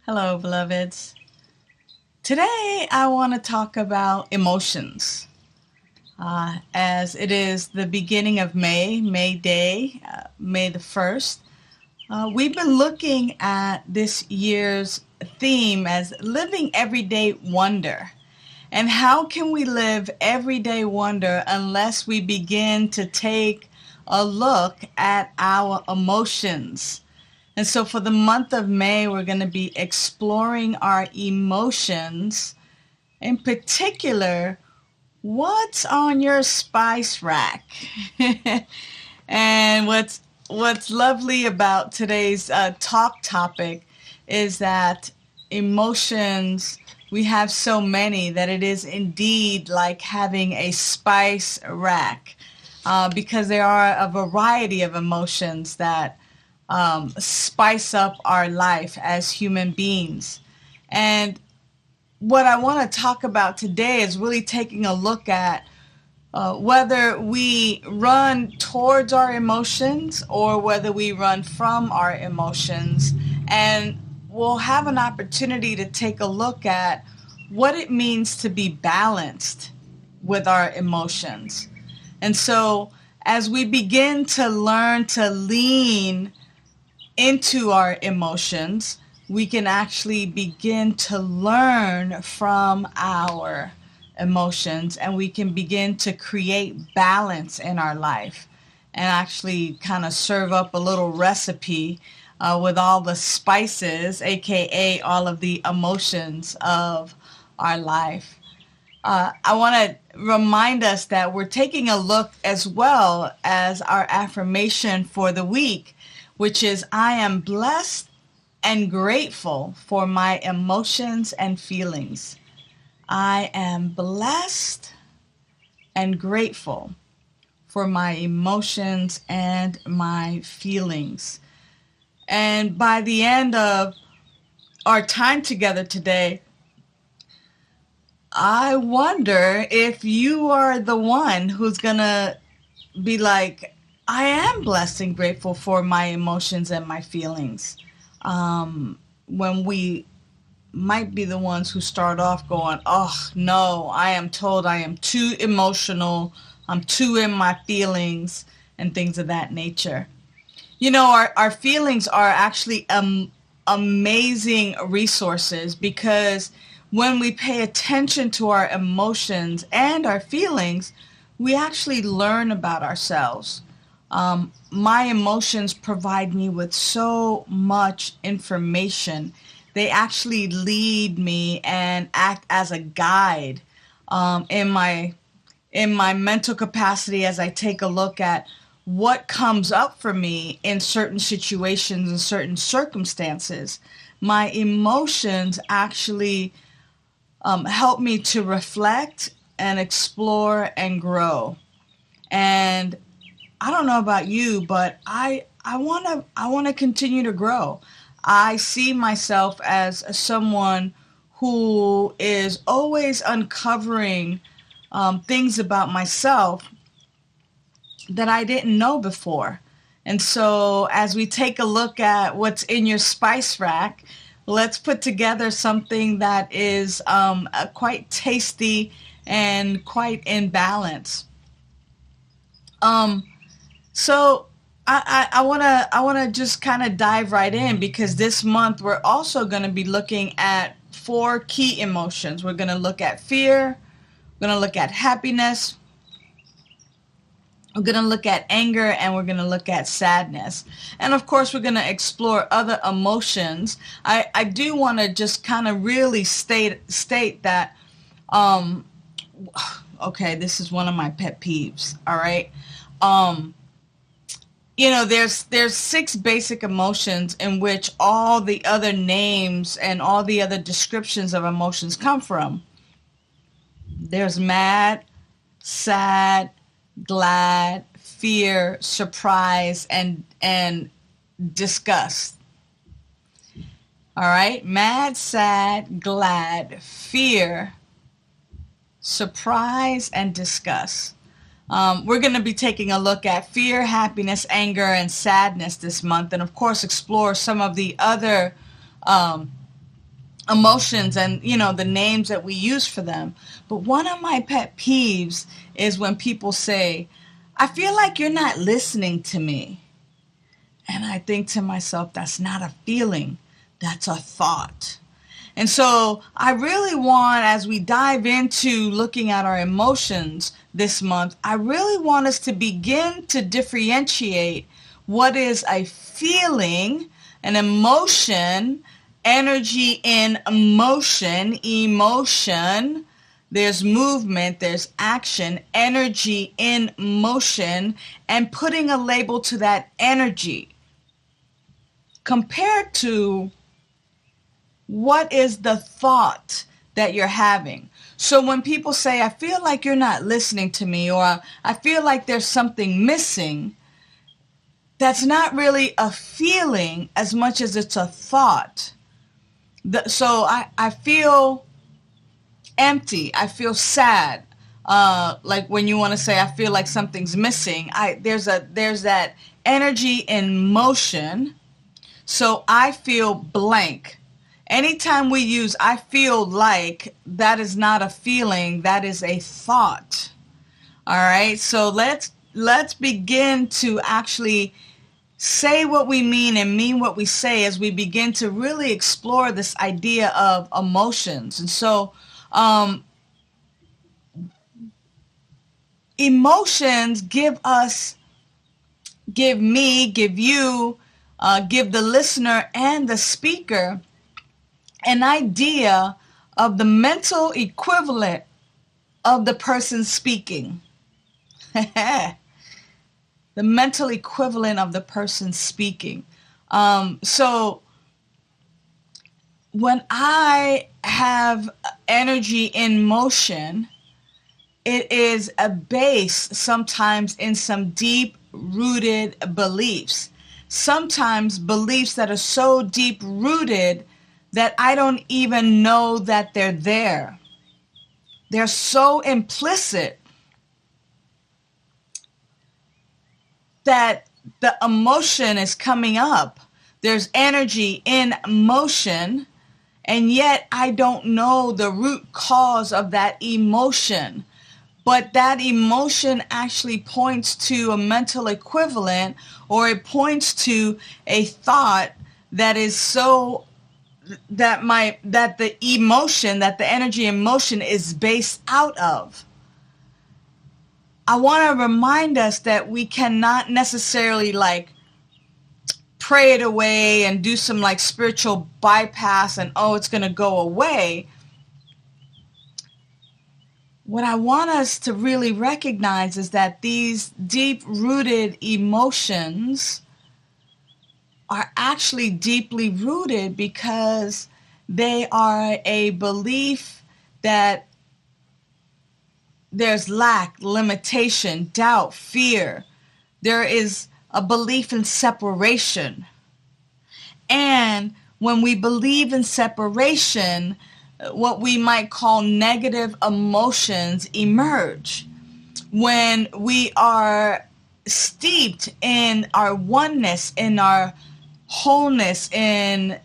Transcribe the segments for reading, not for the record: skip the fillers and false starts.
Hello, beloveds. Today I want to talk about emotions. As it is the beginning of May Day, May the 1st, we've been looking at this year's theme as living everyday wonder. And how can we live everyday wonder unless we begin to take a look at our emotions? And so for the month of May, we're going to be exploring our emotions. In particular, what's on your spice rack? And what's lovely about today's talk topic is that emotions, we have so many that it is indeed like having a spice rack, because there are a variety of emotions that spice up our life as human beings. And what I want to talk about today is really taking a look at whether we run towards our emotions or whether we run from our emotions. And we'll have an opportunity to take a look at what it means to be balanced with our emotions. And so as we begin to learn to lean into our emotions, we can actually begin to learn from our emotions, and we can begin to create balance in our life and actually kind of serve up a little recipe with all the spices, aka all of the emotions of our life. I want to remind us that we're taking a look as well as our affirmation for the week, which is, I am blessed and grateful for my emotions and feelings. I am blessed and grateful for my emotions and my feelings. And by the end of our time together today, I wonder if you are the one who's going to be like, I am blessed and grateful for my emotions and my feelings. When we might be the ones who start off going, oh no, I am told I am too emotional, I'm too in my feelings, and things of that nature. You know, our feelings are actually amazing resources, because when we pay attention to our emotions and our feelings, we actually learn about ourselves. My emotions provide me with so much information. They actually lead me and act as a guide in my mental capacity as I take a look at what comes up for me in certain situations and certain circumstances. My emotions actually help me to reflect and explore and grow. And I don't know about you, but I want to continue to grow. I see myself as someone who is always uncovering things about myself that I didn't know before. And so as we take a look at what's in your spice rack, let's put together something that is quite tasty and quite in balance. So I wanna just kind of dive right in, because this month we're also going to be looking at 4 key emotions. We're going to look at fear, we're going to look at happiness, we're going to look at anger, and we're going to look at sadness. And of course, we're going to explore other emotions. I do want to just kind of really state that, okay, this is one of my pet peeves, all right? You know, there's 6 basic emotions in which all the other names and all the other descriptions of emotions come from. There's mad, sad, glad, fear, surprise, and disgust. All right? Mad, sad, glad, fear, surprise, and disgust. We're going to be taking a look at fear, happiness, anger, and sadness this month, and of course explore some of the other emotions and, the names that we use for them. But one of my pet peeves is when people say, I feel like you're not listening to me. And I think to myself, that's not a feeling, that's a thought. And so I really want, as we dive into looking at our emotions this month, I really want us to begin to differentiate what is a feeling, an emotion, energy in motion, emotion. There's movement, there's action, energy in motion, and putting a label to that energy compared to what is the thought that you're having. So when people say, I feel like you're not listening to me, or I feel like there's something missing, that's not really a feeling as much as it's a thought. So I feel empty. I feel sad. Like when you want to say, I feel like something's missing. There's that energy in motion. So I feel blank. Anytime we use I feel like, that is not a feeling, that is a thought. All right, so let's begin to actually say what we mean and mean what we say as we begin to really explore this idea of emotions. And so emotions give me, give you, give the listener and the speaker an idea of the mental equivalent of the person speaking. The mental equivalent of the person speaking. So when I have energy in motion, it is a base sometimes in some deep-rooted beliefs. Sometimes beliefs that are so deep-rooted that I don't even know that they're there. They're so implicit that the emotion is coming up. There's energy in motion, and yet I don't know the root cause of that emotion. But that emotion actually points to a mental equivalent, or it points to a thought that is so that the emotion, that the energy in motion is based out of. I want to remind us that we cannot necessarily pray it away and do some spiritual bypass and it's going to go away. What I want us to really recognize is that these deep-rooted emotions are actually deeply rooted because they are a belief that there's lack, limitation, doubt, fear. There is a belief in separation. And when we believe in separation, what we might call negative emotions emerge. When we are steeped in our oneness, in our wholeness, in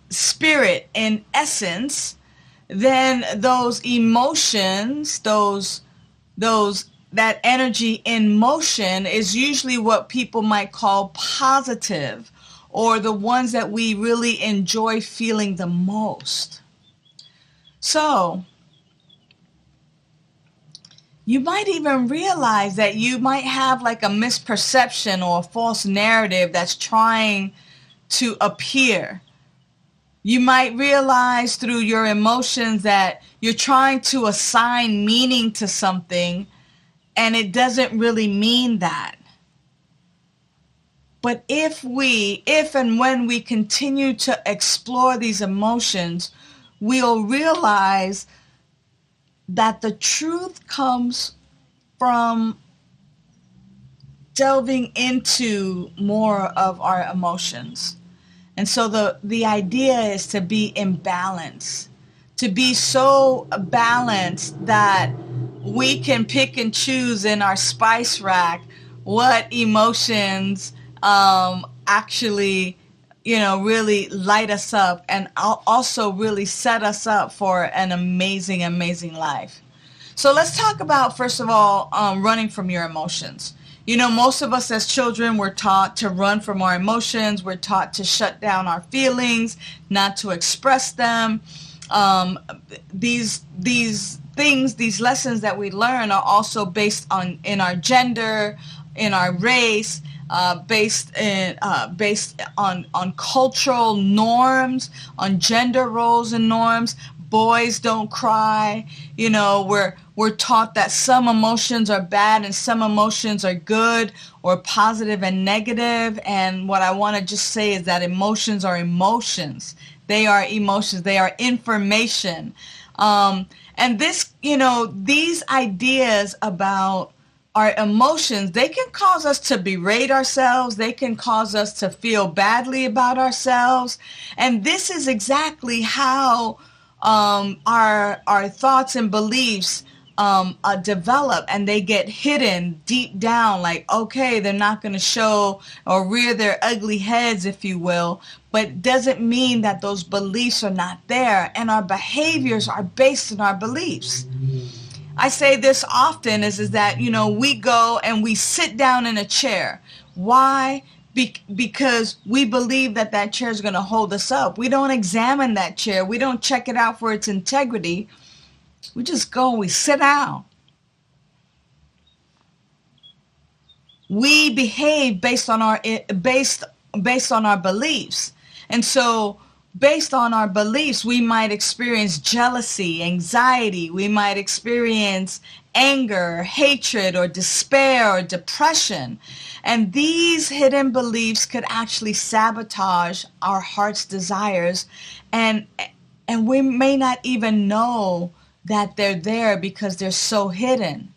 spirit, in essence, then those emotions, that energy in motion is usually what people might call positive, or the ones that we really enjoy feeling the most. So you might even realize that you might have a misperception or a false narrative that's trying to appear. You might realize through your emotions that you're trying to assign meaning to something, and it doesn't really mean that. But if and when we continue to explore these emotions, we'll realize that the truth comes from delving into more of our emotions. And so the idea is to be in balance, to be so balanced that we can pick and choose in our spice rack what emotions actually really light us up and also really set us up for an amazing, amazing life. So let's talk about, first of all, running from your emotions. Most of us as children were taught to run from our emotions. We're taught to shut down our feelings, not to express them. These things, these lessons that we learn are also based in our gender, in our race, based on cultural norms, on gender roles and norms. Boys don't cry. We're taught that some emotions are bad and some emotions are good, or positive and negative. And what I want to just say is that emotions are emotions. They are emotions. They are information. And these ideas about our emotions, they can cause us to berate ourselves. They can cause us to feel badly about ourselves. And this is exactly how our thoughts and beliefs develop, and they get hidden deep down. Like, okay, they're not going to show or rear their ugly heads, if you will, but doesn't mean that those beliefs are not there, and our behaviors are based on our beliefs. I say this often is that, we go and we sit down in a chair. Why? Because we believe that chair is going to hold us up. We don't examine that chair. We don't check it out for its integrity. We just go and we sit down. We behave based on our beliefs. And so based on our beliefs, we might experience jealousy, anxiety. We might experience anger, hatred, or despair, or depression. And these hidden beliefs could actually sabotage our heart's desires. And we may not even know that they're there because they're so hidden.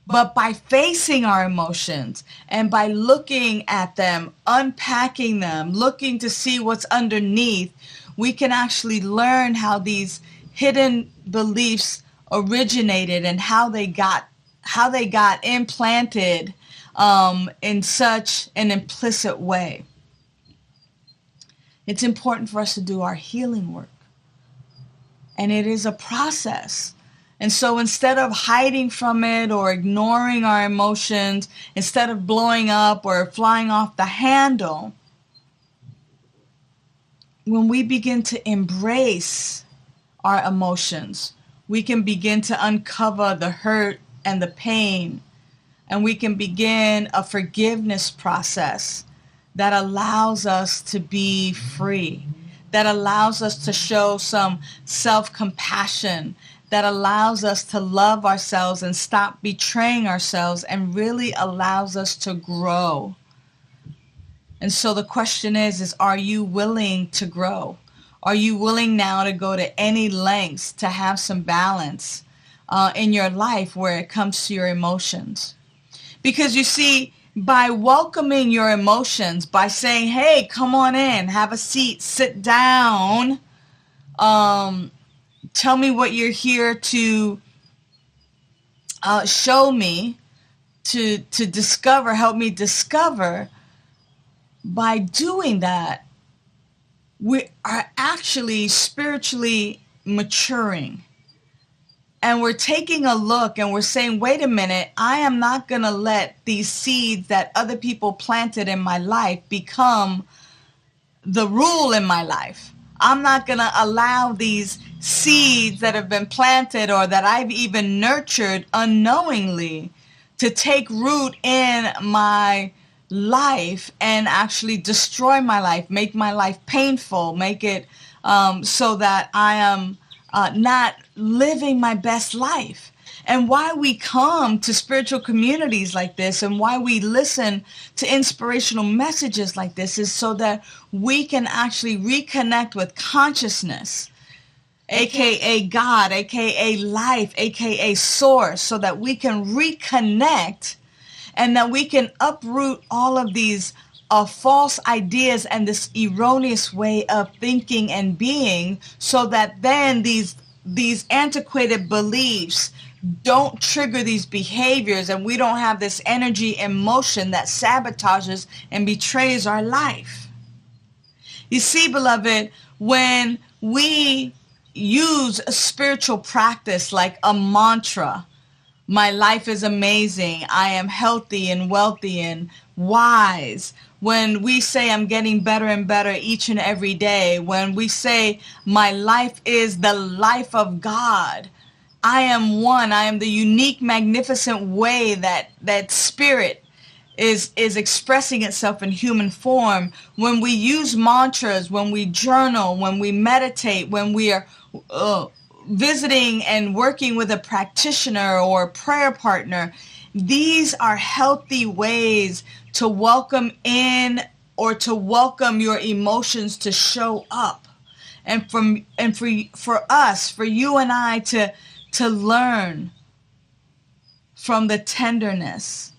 But by facing our emotions and by looking at them, unpacking them, looking to see what's underneath, we can actually learn how these hidden beliefs originated and how they got implanted in such an implicit way. It's important for us to do our healing work. And it is a process. And so instead of hiding from it or ignoring our emotions, instead of blowing up or flying off the handle, when we begin to embrace our emotions, we can begin to uncover the hurt and the pain, and we can begin a forgiveness process that allows us to be free, that allows us to show some self-compassion, that allows us to love ourselves and stop betraying ourselves, and really allows us to grow. And so the question is are you willing to grow? Are you willing now to go to any lengths to have some balance in your life where it comes to your emotions? Because you see, by welcoming your emotions, by saying, hey, come on in, have a seat, sit down, tell me what you're here to show me, to discover, help me discover. By doing that, we are actually spiritually maturing. And we're taking a look and we're saying, wait a minute, I am not going to let these seeds that other people planted in my life become the rule in my life. I'm not going to allow these seeds that have been planted or that I've even nurtured unknowingly to take root in my life and actually destroy my life, make my life painful, make it so that I am not living my best life. And why we come to spiritual communities like this and why we listen to inspirational messages like this is so that we can actually reconnect with consciousness, aka God, aka life, aka source, so that we can reconnect and that we can uproot all of these false ideas and this erroneous way of thinking and being, so that then these antiquated beliefs don't trigger these behaviors and we don't have this energy and motion that sabotages and betrays our life. You see, beloved, when we use a spiritual practice like a mantra, my life is amazing, I am healthy and wealthy and wise. When we say I'm getting better and better each and every day, when we say my life is the life of God, I am one, I am the unique, magnificent way that spirit is expressing itself in human form. When we use mantras, when we journal, when we meditate, when we are visiting and working with a practitioner or a prayer partner, these are healthy ways to welcome in or to welcome your emotions to show up. And for us, for you and I to learn from the tenderness,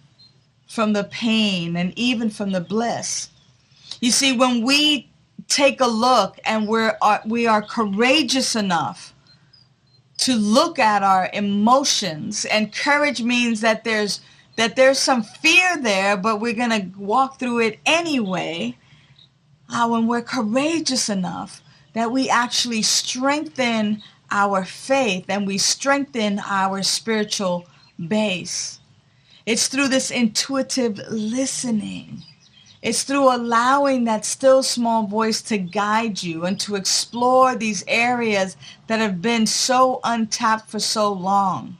from the pain, and even from the bliss. You see, when we take a look and we are courageous enough to look at our emotions, and courage means that there's some fear there, but we're going to walk through it anyway. When we're courageous enough that we actually strengthen our faith and we strengthen our spiritual base. It's through this intuitive listening. It's through allowing that still small voice to guide you and to explore these areas that have been so untapped for so long.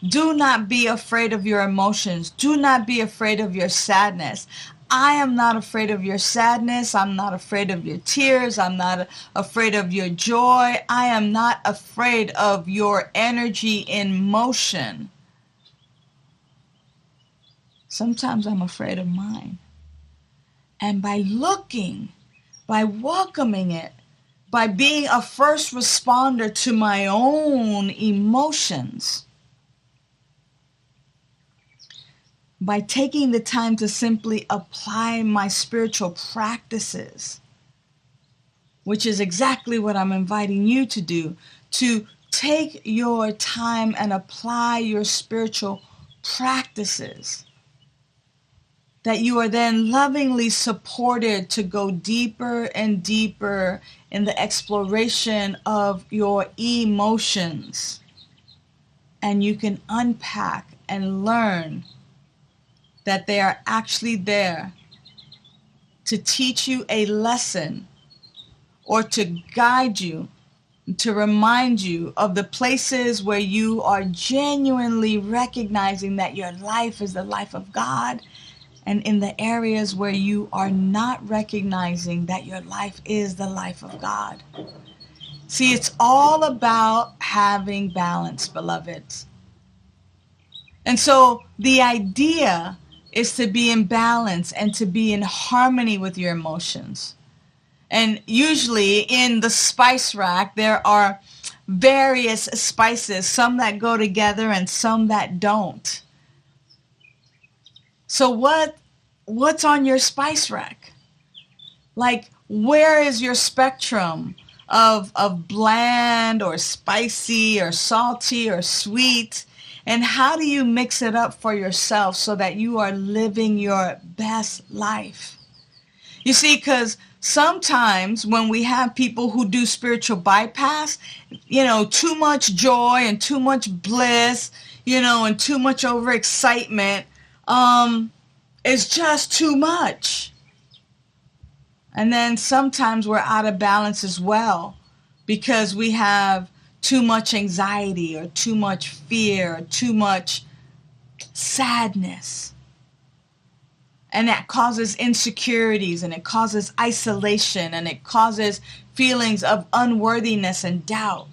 Do not be afraid of your emotions. Do not be afraid of your sadness. I am not afraid of your sadness. I'm not afraid of your tears. I'm not afraid of your joy. I am not afraid of your energy in motion. Sometimes I'm afraid of mine. And by looking, by welcoming it, by being a first responder to my own emotions, by taking the time to simply apply my spiritual practices, which is exactly what I'm inviting you to do, to take your time and apply your spiritual practices, that you are then lovingly supported to go deeper and deeper in the exploration of your emotions. And you can unpack and learn that they are actually there to teach you a lesson or to guide you, to remind you of the places where you are genuinely recognizing that your life is the life of God, and in the areas where you are not recognizing that your life is the life of God. See, it's all about having balance, beloveds. And so the idea is to be in balance and to be in harmony with your emotions. And usually in the spice rack, there are various spices, some that go together and some that don't. So what's on your spice rack? Like, where is your spectrum of bland or spicy or salty or sweet? And how do you mix it up for yourself so that you are living your best life? You see, because sometimes when we have people who do spiritual bypass, too much joy and too much bliss, and too much overexcitement, is just too much. And then sometimes we're out of balance as well because we have too much anxiety or too much fear or too much sadness. And that causes insecurities, and it causes isolation, and it causes feelings of unworthiness and doubt.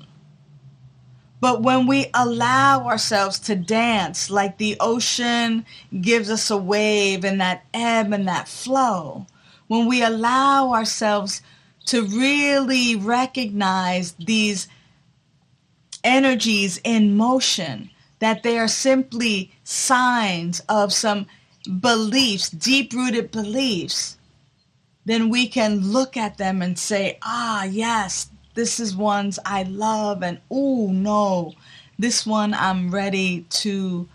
But when we allow ourselves to dance like the ocean gives us a wave and that ebb and that flow, when we allow ourselves to really recognize these energies in motion, that they are simply signs of some beliefs, deep-rooted beliefs, then we can look at them and say, yes, this is ones I love, and no, this one I'm ready to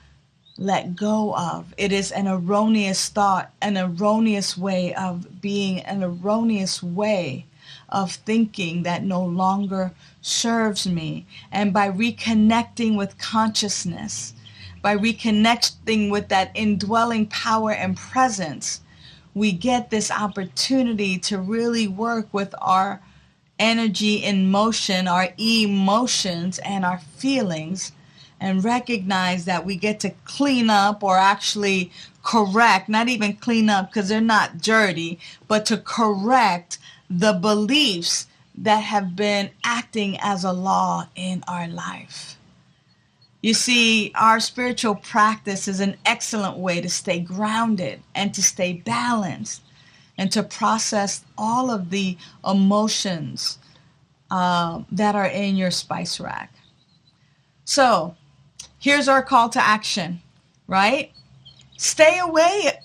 let go of. It is an erroneous thought, an erroneous way of being, an erroneous way of thinking that no longer serves me. And by reconnecting with consciousness, by reconnecting with that indwelling power and presence, we get this opportunity to really work with our energy in motion, our emotions and our feelings, and recognize that we get to clean up, or actually correct, not even clean up because they're not dirty, but to correct the beliefs that have been acting as a law in our life. You see, our spiritual practice is an excellent way to stay grounded and to stay balanced and to process all of the emotions that are in your spice rack. So here's our call to action, right? Stay aware,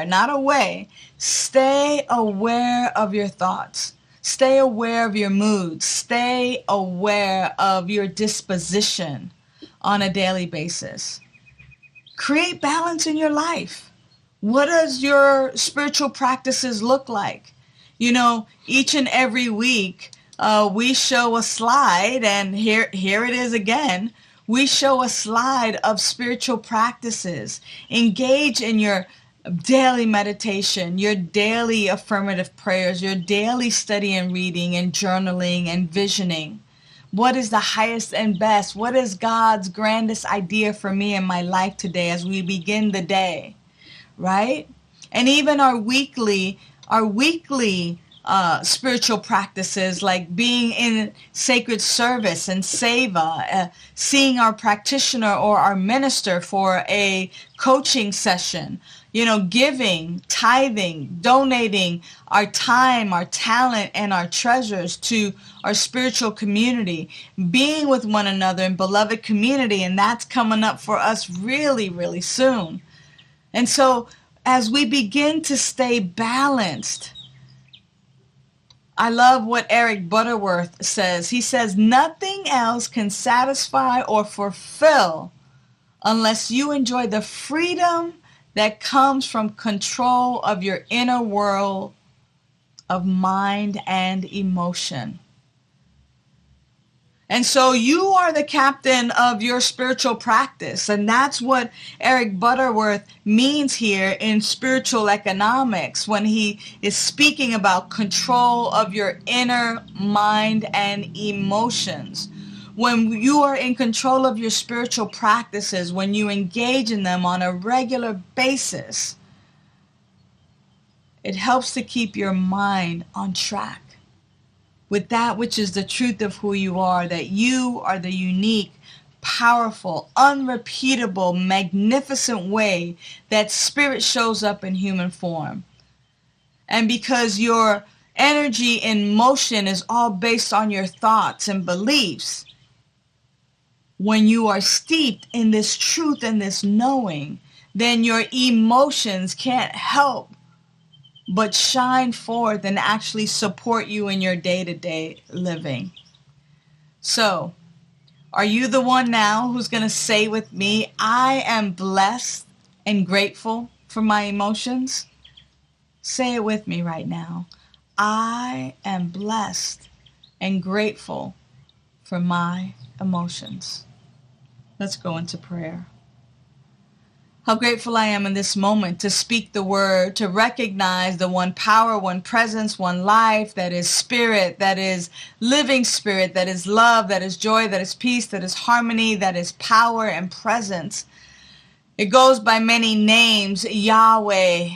not away. Stay aware of your thoughts. Stay aware of your moods. Stay aware of your disposition on a daily basis. Create balance in your life. What does your spiritual practices look like? You know, each and every week, we show a slide, and here it is again. We show a slide of spiritual practices. Engage in your daily meditation, your daily affirmative prayers, your daily study and reading and journaling and visioning. What is the highest and best? What is God's grandest idea for me in my life today as we begin the day, right? And even our weekly spiritual practices, like being in sacred service and seva, seeing our practitioner or our minister for a coaching session, you know, giving, tithing, donating our time, our talent, and our treasures to our spiritual community, being with one another in beloved community, and that's coming up for us really, really soon. And so as we begin to stay balanced, I love what Eric Butterworth says. He says, nothing else can satisfy or fulfill unless you enjoy the freedom that comes from control of your inner world of mind and emotion. And so you are the captain of your spiritual practice. And that's what Eric Butterworth means here in spiritual economics when he is speaking about control of your inner mind and emotions. When you are in control of your spiritual practices, when you engage in them on a regular basis, it helps to keep your mind on track with that which is the truth of who you are, that you are the unique, powerful, unrepeatable, magnificent way that spirit shows up in human form. And because your energy in motion is all based on your thoughts and beliefs, when you are steeped in this truth and this knowing, then your emotions can't help but shine forth and actually support you in your day-to-day living. So, are you the one now who's going to say with me, I am blessed and grateful for my emotions? Say it with me right now. I am blessed and grateful for my emotions. Let's go into prayer. How grateful I am in this moment to speak the word, to recognize the one power, one presence, one life that is spirit, that is living spirit, that is love, that is joy, that is peace, that is harmony, that is power and presence. It goes by many names: Yahweh,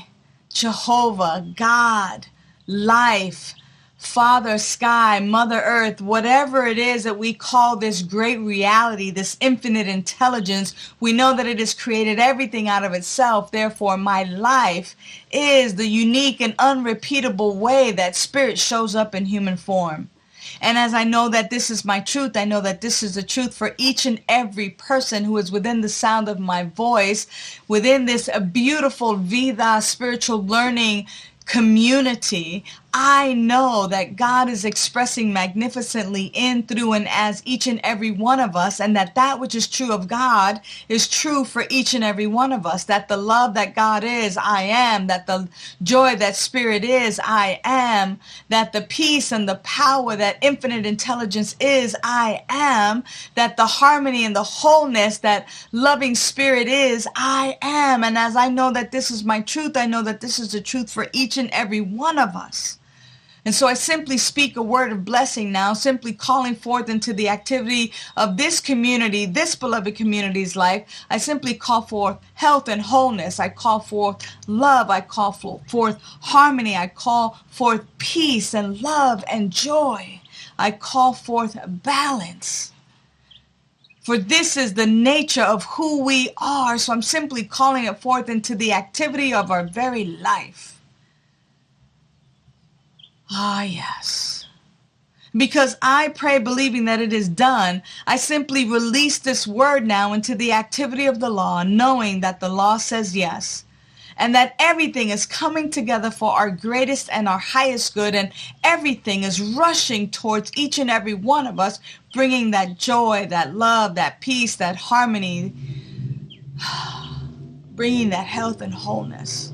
Jehovah, God, life, Father Sky, Mother Earth, whatever it is that we call this great reality, this infinite intelligence. We know that it has created everything out of itself. Therefore, my life is the unique and unrepeatable way that spirit shows up in human form. And as I know that this is my truth, I know that this is the truth for each and every person who is within the sound of my voice, within this beautiful Vida spiritual learning community. I know that God is expressing magnificently in, through, and as each and every one of us, and that which is true of God is true for each and every one of us, that the love that God is, I am, that the joy that Spirit is, I am, that the peace and the power that infinite intelligence is, I am, that the harmony and the wholeness that loving Spirit is, I am. And as I know that this is my truth, I know that this is the truth for each and every one of us. And so I simply speak a word of blessing now, simply calling forth into the activity of this community, this beloved community's life. I simply call forth health and wholeness. I call forth love. I call forth harmony. I call forth peace and love and joy. I call forth balance. For this is the nature of who we are. So I'm simply calling it forth into the activity of our very life. Ah, yes. Because I pray believing that it is done, I simply release this word now into the activity of the law, knowing that the law says yes, and that everything is coming together for our greatest and our highest good, and everything is rushing towards each and every one of us, bringing that joy, that love, that peace, that harmony, bringing that health and wholeness.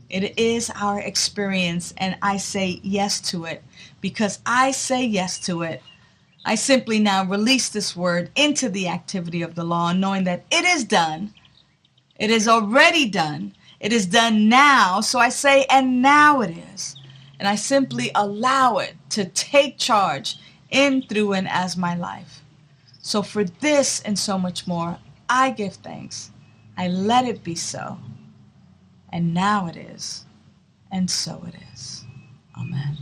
It is our experience, and I say yes to it. Because I say yes to it, I simply now release this word into the activity of the law, knowing that it is done. It is already done. It is done now. So I say, and now it is. And I simply allow it to take charge in, through, and as my life. So for this and so much more, I give thanks. I let it be so. And now it is, and so it is. Amen.